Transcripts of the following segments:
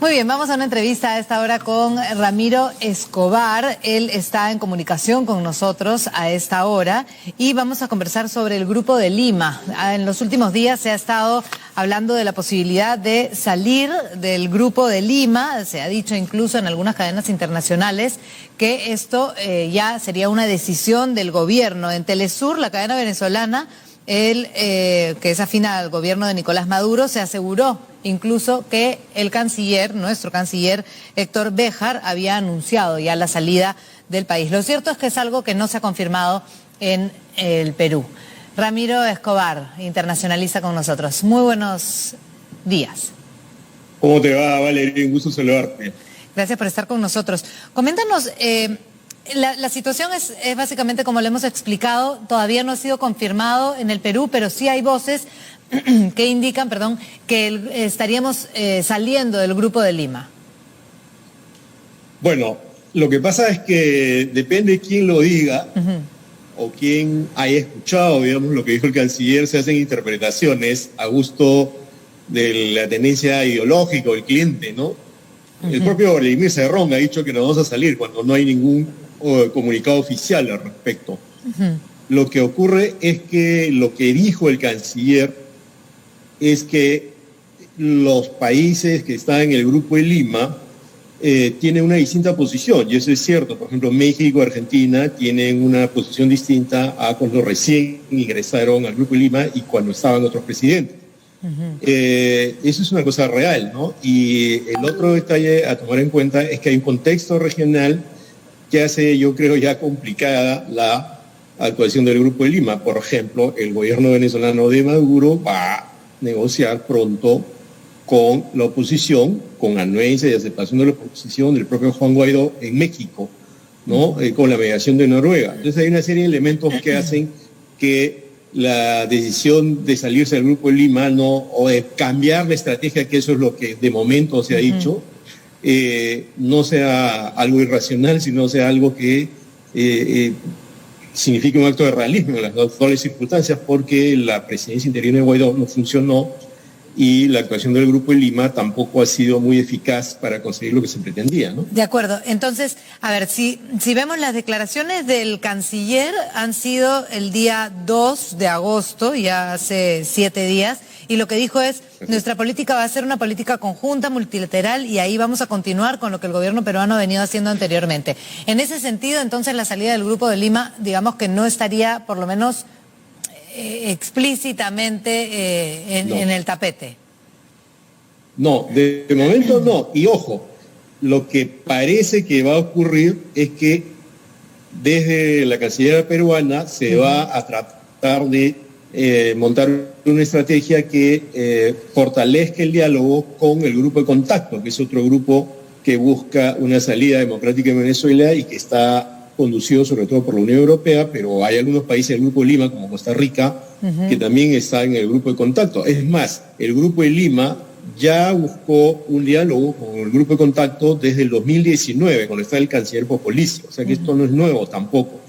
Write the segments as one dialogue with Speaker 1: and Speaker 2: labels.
Speaker 1: Muy bien, vamos a una entrevista a esta hora con Ramiro Escobar. Él está en comunicación con nosotros a esta hora y vamos a conversar sobre el Grupo de Lima. En los últimos días se ha estado hablando de la posibilidad de salir del Grupo de Lima. Se ha dicho incluso en algunas cadenas internacionales que esto ya sería una decisión del gobierno. En Telesur, la cadena venezolana, que es afín al gobierno de Nicolás Maduro, se aseguró incluso que el canciller, nuestro canciller Héctor Béjar, había anunciado ya la salida del país. Lo cierto es que es algo que no se ha confirmado en el Perú. Ramiro Escobar, internacionalista con nosotros. Muy buenos días.
Speaker 2: ¿Cómo te va, Valeria? Un gusto saludarte.
Speaker 1: Gracias por estar con nosotros. Coméntanos, la situación es básicamente como le hemos explicado, todavía no ha sido confirmado en el Perú, pero sí hay voces que indican, que estaríamos saliendo del Grupo de Lima.
Speaker 2: Bueno, lo que pasa es que depende quién lo diga o quién haya escuchado, digamos, lo que dijo el canciller. Se hacen interpretaciones a gusto de la tendencia ideológica del cliente, ¿no? El propio Vladimir Cerrón ha dicho que nos vamos a salir cuando no hay ningún comunicado oficial al respecto. Lo que ocurre es que lo que dijo el canciller es que los países que están en el Grupo de Lima tienen una distinta posición, y eso es cierto. Por ejemplo, México y Argentina tienen una posición distinta a cuando recién ingresaron al Grupo de Lima y cuando estaban otros presidentes. Eso es una cosa real, ¿no? Y el otro detalle a tomar en cuenta es que hay un contexto regional que hace, yo creo, ya complicada la actuación del Grupo de Lima. Por ejemplo, el gobierno venezolano de Maduro va a negociar pronto con la oposición, con anuencia y aceptación de la oposición del propio Juan Guaidó en México, ¿no? Con la mediación de Noruega. Entonces hay una serie de elementos que hacen que la decisión de salirse del Grupo de Lima o de cambiar la estrategia, que eso es lo que de momento se ha dicho, no sea algo irracional, sino sea algo que signifique un acto de realismo en las actuales circunstancias, porque la presidencia interina de Guaidó no funcionó y la actuación del Grupo de Lima tampoco ha sido muy eficaz para conseguir lo que se pretendía, ¿no?
Speaker 1: De acuerdo. Entonces, a ver, si vemos las declaraciones del canciller, han sido el día 2 de agosto, ya hace 7 días, y lo que dijo es: nuestra política va a ser una política conjunta, multilateral, y ahí vamos a continuar con lo que el gobierno peruano ha venido haciendo anteriormente. En ese sentido, entonces, la salida del Grupo de Lima, digamos que no estaría, por lo menos explícitamente en el tapete.
Speaker 2: No, de momento no. Y ojo, lo que parece que va a ocurrir es que desde la Cancillería peruana se va a tratar de montar una estrategia que fortalezca el diálogo con el Grupo de Contacto, que es otro grupo que busca una salida democrática en Venezuela y que está conducido sobre todo por la Unión Europea, pero hay algunos países del Grupo de Lima, como Costa Rica, que también están en el Grupo de Contacto. Es más, el Grupo de Lima ya buscó un diálogo con el Grupo de Contacto desde el 2019, cuando está el canciller Popolizio. O sea que esto no es nuevo tampoco.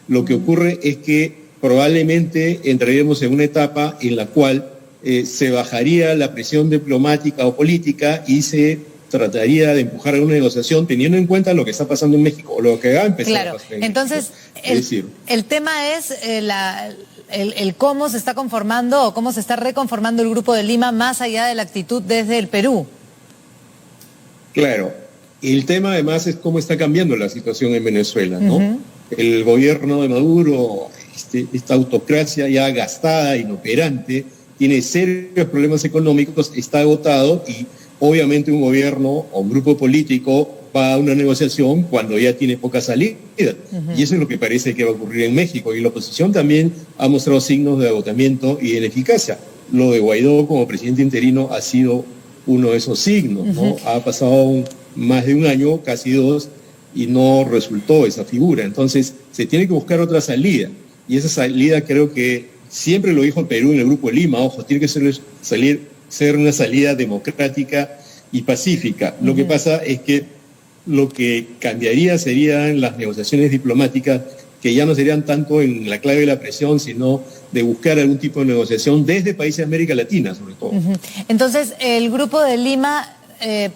Speaker 2: Lo que ocurre es que probablemente entraremos en una etapa en la cual se bajaría la presión diplomática o política y se trataría de empujar a una negociación teniendo en cuenta lo que está pasando en México, o lo que va a empezar a pasar en
Speaker 1: entonces,
Speaker 2: México.
Speaker 1: el tema es el cómo se está conformando o cómo se está reconformando el Grupo de Lima más allá de la actitud desde el Perú.
Speaker 2: Claro. El tema además es cómo está cambiando la situación en Venezuela, ¿no? El gobierno de Maduro, esta autocracia ya gastada, inoperante, tiene serios problemas económicos, está agotado, y obviamente un gobierno o un grupo político va a una negociación cuando ya tiene poca salida. Y eso es lo que parece que va a ocurrir en México. Y la oposición también ha mostrado signos de agotamiento y de ineficacia. Lo de Guaidó como presidente interino ha sido uno de esos signos, ¿no? Ha pasado más de un año, casi 2, y no resultó esa figura. Entonces se tiene que buscar otra salida. Y esa salida, creo que siempre lo dijo el Perú en el Grupo de Lima, ojo, tiene que ser una salida democrática y pacífica. Lo que pasa es que lo que cambiaría serían las negociaciones diplomáticas, que ya no serían tanto en la clave de la presión, sino de buscar algún tipo de negociación desde países de América Latina, sobre todo.
Speaker 1: Entonces, el Grupo de Lima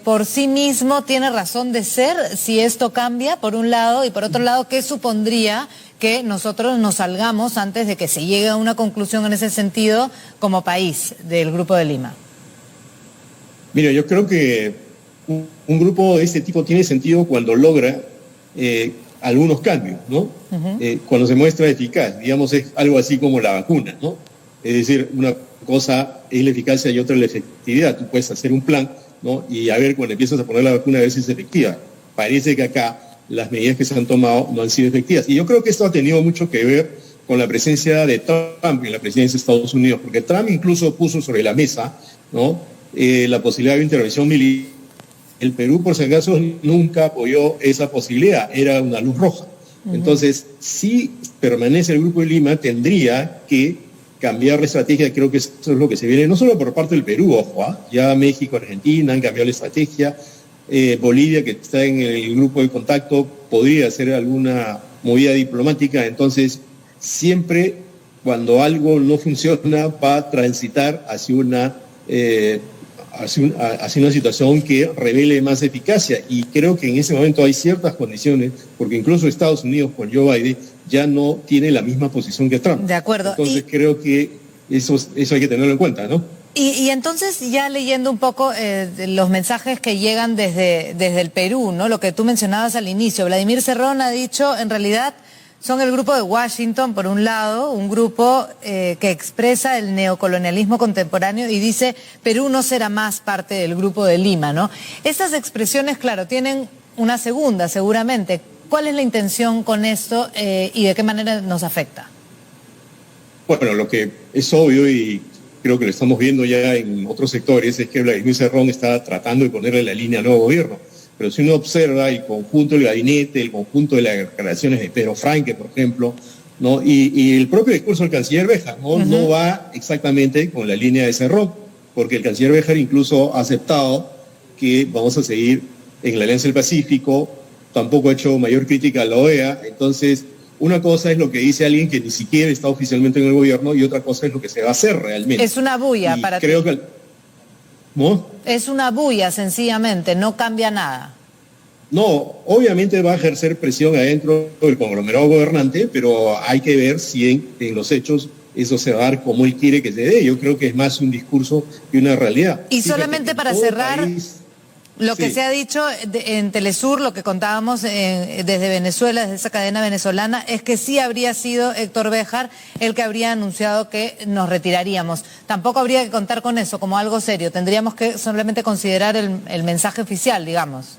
Speaker 1: por sí mismo tiene razón de ser si esto cambia, por un lado, y por otro lado, ¿qué supondría que nosotros nos salgamos antes de que se llegue a una conclusión en ese sentido como país del Grupo de Lima?
Speaker 2: Mira, yo creo que un grupo de este tipo tiene sentido cuando logra algunos cambios, ¿no? Cuando se muestra eficaz, digamos, es algo así como la vacuna, ¿no? Es decir, una cosa es la eficacia y otra la efectividad. Tú puedes hacer un plan, ¿no? Y a ver, cuando empiezas a poner la vacuna, a ver si es efectiva. Parece que acá las medidas que se han tomado no han sido efectivas. Y yo creo que esto ha tenido mucho que ver con la presencia de Trump en la presidencia de Estados Unidos, porque Trump incluso puso sobre la mesa, ¿no? La posibilidad de intervención militar. El Perú, por si acaso, nunca apoyó esa posibilidad, era una luz roja. Entonces, si permanece el Grupo de Lima, tendría que cambiar la estrategia. Creo que eso es lo que se viene, no solo por parte del Perú, ojo, ya México, Argentina han cambiado la estrategia, Bolivia, que está en el grupo de contacto, podría hacer alguna movida diplomática. Entonces, siempre cuando algo no funciona, va a transitar hacia una situación que revele más eficacia, y creo que en ese momento hay ciertas condiciones, porque incluso Estados Unidos con Joe Biden ya no tiene la misma posición que Trump.
Speaker 1: De acuerdo.
Speaker 2: Entonces creo que eso hay que tenerlo en cuenta, ¿no?
Speaker 1: Y entonces, ya leyendo un poco los mensajes que llegan desde el Perú, ¿no? Lo que tú mencionabas al inicio, Vladimir Cerrón ha dicho, en realidad son el grupo de Washington, por un lado, un grupo que expresa el neocolonialismo contemporáneo y dice, Perú no será más parte del Grupo de Lima, ¿no? Estas expresiones, claro, tienen una segunda, seguramente. ¿Cuál es la intención con esto y de qué manera nos afecta?
Speaker 2: Bueno, lo que es obvio, y creo que lo estamos viendo ya en otros sectores, es que Vladimir Cerrón está tratando de ponerle la línea al nuevo gobierno. Pero si uno observa el conjunto del gabinete, el conjunto de las declaraciones de Pedro Franque, por ejemplo, ¿no? Y el propio discurso del canciller Béjar, ¿no? No va exactamente con la línea de Cerrón, porque el canciller Béjar incluso ha aceptado que vamos a seguir en la Alianza del Pacífico, tampoco ha hecho mayor crítica a la OEA. Entonces, una cosa es lo que dice alguien que ni siquiera está oficialmente en el gobierno, y otra cosa es lo que se va a hacer realmente.
Speaker 1: Es una bulla para ti.
Speaker 2: ¿No?
Speaker 1: Es una bulla, sencillamente, no cambia nada.
Speaker 2: No, obviamente va a ejercer presión adentro del conglomerado gobernante, pero hay que ver si en los hechos eso se va a dar como él quiere que se dé. Yo creo que es más un discurso que una realidad.
Speaker 1: Y solamente para cerrar, lo que se ha dicho en Telesur, lo que contábamos desde Venezuela, desde esa cadena venezolana, es que sí habría sido Héctor Béjar el que habría anunciado que nos retiraríamos. Tampoco habría que contar con eso como algo serio. Tendríamos que solamente considerar el mensaje oficial, digamos.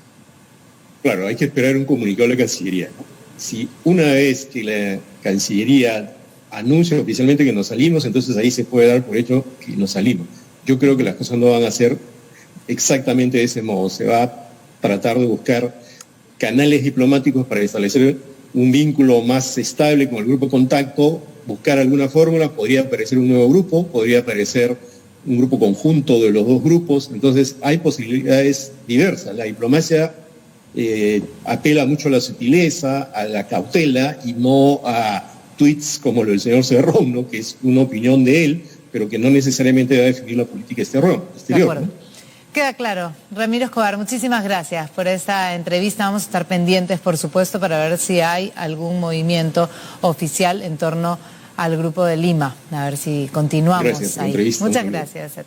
Speaker 2: Claro, hay que esperar un comunicado de la Cancillería, ¿no? Si una vez que la Cancillería anuncia oficialmente que nos salimos, entonces ahí se puede dar por hecho que nos salimos. Yo creo que las cosas no van a ser exactamente de ese modo. Se va a tratar de buscar canales diplomáticos para establecer un vínculo más estable con el grupo de contacto, buscar alguna fórmula. Podría aparecer un nuevo grupo, podría aparecer un grupo conjunto de los dos grupos. Entonces hay posibilidades diversas. La diplomacia apela mucho a la sutileza, a la cautela, y no a tweets como lo del señor Cerrón, ¿no? Que es una opinión de él, pero que no necesariamente va a definir la política exterior.
Speaker 1: De acuerdo. ¿No? Queda claro. Ramiro Escobar, muchísimas gracias por esta entrevista. Vamos a estar pendientes, por supuesto, para ver si hay algún movimiento oficial en torno al Grupo de Lima. A ver si continuamos ahí. Muchas gracias.